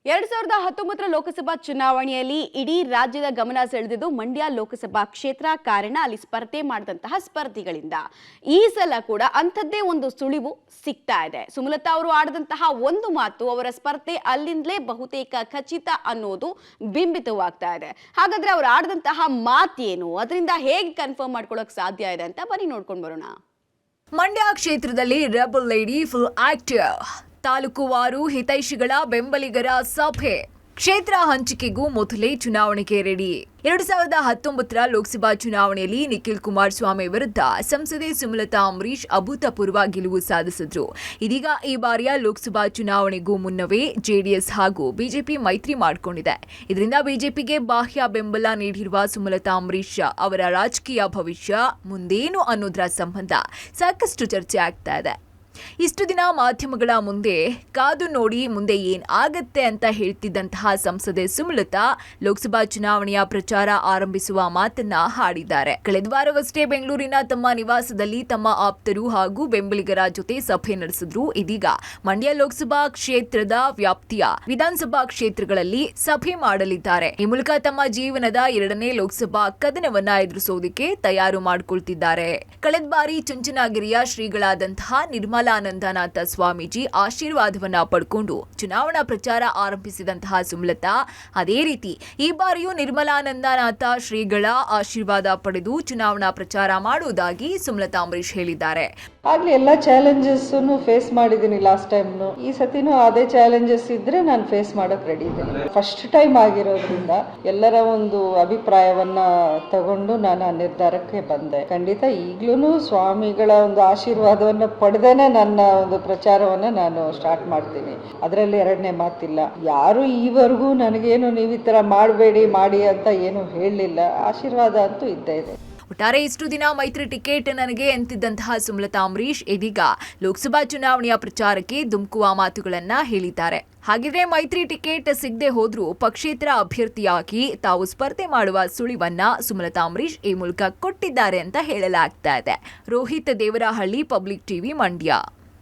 2019 ಲೋಕಸಭಾ ಚುನಾವಣೆಯಲ್ಲಿ ಇಡೀ ರಾಜ್ಯದ ಗಮನ ಸೆಳೆದಿದ್ದು ಮಂಡ್ಯ ಲೋಕಸಭಾ ಕ್ಷೇತ್ರ. ಕಾರಣ ಅಲ್ಲಿ ಸ್ಪರ್ಧೆ ಮಾಡಿದಂತಹ ಸ್ಪರ್ಧಿಗಳಿಂದ ಈ ಸಲ ಕೂಡ ಅಂಥದ್ದೇ ಒಂದು ಸುಳಿವು ಸಿಗ್ತಾ ಇದೆ. ಸುಮಲತಾ ಅವರು ಆಡಿದಂತಹ ಒಂದು ಮಾತು, ಅವರ ಸ್ಪರ್ಧೆ ಅಲ್ಲಿಂದಲೇ ಬಹುತೇಕ ಖಚಿತ ಅನ್ನೋದು ಬಿಂಬಿತವಾಗ್ತಾ ಇದೆ. ಹಾಗಾದ್ರೆ ಅವರು ಆಡಿದಂತಹ ಮಾತೇನು, ಅದರಿಂದ ಹೇಗೆ ಕನ್ಫರ್ಮ್ ಮಾಡ್ಕೊಳ್ಳೋಕೆ ಸಾಧ್ಯ ಇದೆ ಅಂತ ಬನ್ನಿ ನೋಡ್ಕೊಂಡು ಬರೋಣ. ಮಂಡ್ಯ ಕ್ಷೇತ್ರದಲ್ಲಿ ರೆಬಲ್ ಲೇಡಿ ಫುಲ್ ಆಕ್ಟಿವ್. ತಾಲೂಕುವಾರು ಹಿತೈಷಿಗಳ ಬೆಂಬಲಿಗರ ಸಭೆ. ಕ್ಷೇತ್ರ ಹಂಚಿಕೆಗೂ ಮೊದಲೇ ಚುನಾವಣೆಗೆ ರೆಡಿ. 2019 ಲೋಕಸಭಾ ಚುನಾವಣೆಯಲ್ಲಿ ನಿಖಿಲ್ ಕುಮಾರಸ್ವಾಮಿ ವಿರುದ್ಧ ಸಂಸದೆ ಸುಮಲತಾ ಅಂಬರೀಶ್ ಅಭೂತಪೂರ್ವ ಗೆಲುವು ಸಾಧಿಸಿದ್ರು. ಇದೀಗ ಈ ಬಾರಿಯ ಲೋಕಸಭಾ ಚುನಾವಣೆಗೂ ಮುನ್ನವೇ ಜೆಡಿಎಸ್ ಹಾಗೂ ಬಿಜೆಪಿ ಮೈತ್ರಿ ಮಾಡಿಕೊಂಡಿದೆ. ಇದರಿಂದ ಬಿಜೆಪಿಗೆ ಬಾಹ್ಯ ಬೆಂಬಲ ನೀಡಿರುವ ಸುಮಲತಾ ಅಂಬರೀಶ್ ಅವರ ರಾಜಕೀಯ ಭವಿಷ್ಯ ಮುಂದೇನು ಅನ್ನೋದರ ಸಂಬಂಧ ಸಾಕಷ್ಟು ಚರ್ಚೆ ಆಗ್ತಾ ಇದೆ. ಇಷ್ಟು ದಿನ ಮಾಧ್ಯಮಗಳ ಮುಂದೆ ಕಾದು ನೋಡಿ ಮುಂದೆ ಏನ್ ಆಗತ್ತೆ ಅಂತ ಹೇಳ್ತಿದ್ದಂತಹ ಸಂಸದೆ ಸುಮಲತಾ ಲೋಕಸಭಾ ಚುನಾವಣೆಯ ಪ್ರಚಾರ ಆರಂಭಿಸುವ ಮಾತನ್ನ ಹಾಡಿದ್ದಾರೆ. ಕಳೆದ ವಾರವಷ್ಟೇ ಬೆಂಗಳೂರಿನ ತಮ್ಮ ನಿವಾಸದಲ್ಲಿ ತಮ್ಮ ಆಪ್ತರು ಹಾಗೂ ಬೆಂಬಲಿಗರ ಜೊತೆ ಸಭೆ ನಡೆಸಿದ್ರು. ಇದೀಗ ಮಂಡ್ಯ ಲೋಕಸಭಾ ಕ್ಷೇತ್ರದ ವ್ಯಾಪ್ತಿಯ ವಿಧಾನಸಭಾ ಕ್ಷೇತ್ರಗಳಲ್ಲಿ ಸಭೆ ಮಾಡಲಿದ್ದಾರೆ. ಈ ಮೂಲಕ ತಮ್ಮ ಜೀವನದ 2ನೇ ಲೋಕಸಭಾ ಕದನವನ್ನ ಎದುರಿಸೋದಕ್ಕೆ ತಯಾರು ಮಾಡಿಕೊಳ್ತಿದ್ದಾರೆ. ಕಳೆದ ಬಾರಿ ಚುಂಚನಗಿರಿಯ ಶ್ರೀಗಳಾದಂತಹ ನಿರ್ಮಲಾನಂದನಾಥ ಸ್ವಾಮೀಜಿ ಆಶೀರ್ವಾದವನ್ನ ಪಡ್ಕೊಂಡು ಚುನಾವಣಾ ಪ್ರಚಾರ ಆರಂಭಿಸಿದಂತಹ ಸುಮಲತಾ ಅದೇ ರೀತಿ ಈ ಬಾರಿಯೂ ನಿರ್ಮಲಾನಂದನಾಥ ಶ್ರೀಗಳ ಆಶೀರ್ವಾದ ಪಡೆದು ಚುನಾವಣಾ ಪ್ರಚಾರ ಮಾಡುವುದಾಗಿ ಸುಮಲತಾ ಅಂಬರೀಶ್ ಹೇಳಿದ್ದಾರೆ. ಆಗ್ಲಿ ಎಲ್ಲ ಚಾಲೆಂಜಸ್ ಫೇಸ್ ಮಾಡಿದ್ದೀನಿ ಲಾಸ್ಟ್ ಟೈಮ್ನು. ಈ ಸತಿನೂ ಅದೇ ಚಾಲೆಂಜಸ್ ಇದ್ರೆ ನಾನು ಫೇಸ್ ಮಾಡೋಕೆ ರೆಡಿ ಇದ್ದೀನಿ. ಫಸ್ಟ್ ಟೈಮ್ ಆಗಿರೋದ್ರಿಂದ ಎಲ್ಲರ ಒಂದು ಅಭಿಪ್ರಾಯವನ್ನ ತಗೊಂಡು ನಾನು ಆ ನಿರ್ಧಾರಕ್ಕೆ ಬಂದೆ. ಖಂಡಿತ ಈಗ್ಲೂ ಸ್ವಾಮಿಗಳ ಒಂದು ಆಶೀರ್ವಾದವನ್ನ ಪಡೆದೇನೆ ನನ್ನ ಒಂದು ಪ್ರಚಾರವನ್ನ ನಾನು ಸ್ಟಾರ್ಟ್ ಮಾಡ್ತೀನಿ. ಅದರಲ್ಲಿ ಎರಡನೇ ಮಾತಿಲ್ಲ. ಯಾರು ಈವರೆಗೂ ನನಗೇನು ನೀವು ಈ ತರ ಮಾಡಬೇಡಿ ಮಾಡಿ ಅಂತ ಏನು ಹೇಳಲಿಲ್ಲ. ಆಶೀರ್ವಾದ ಅಂತೂ ಇದ್ದೇ ಇದೆ. ಒಟ್ಟಾರೆ ಇಷ್ಟು ದಿನ ಮೈತ್ರಿ ಟಿಕೆಟ್ ನನಗೆ ಎಂತಿದ್ದಂತಹ ಸುಮಲತಾ ಅಂಬರೀಶ್ ಇದೀಗ ಲೋಕಸಭಾ ಚುನಾವಣೆಯ ಪ್ರಚಾರಕ್ಕೆ ಧುಮುಕುವ ಮಾತುಗಳನ್ನ ಹೇಳಿದ್ದಾರೆ. ಹಾಗಿದ್ರೆ ಮೈತ್ರಿ ಟಿಕೆಟ್ ಸಿಗದೆ ಹೋದ್ರೂ ಪಕ್ಷೇತರ ಅಭ್ಯರ್ಥಿಯಾಗಿ ತಾವು ಸ್ಪರ್ಧೆ ಮಾಡುವ ಸುಳಿವನ್ನ ಸುಮಲತಾ ಅಂಬರೀಶ್ ಈ ಮೂಲಕ ಕೊಟ್ಟಿದ್ದಾರೆ ಅಂತ ಹೇಳಲಾಗ್ತಾ ಇದೆ. Rohit Devarahalli, public TV, Mandya.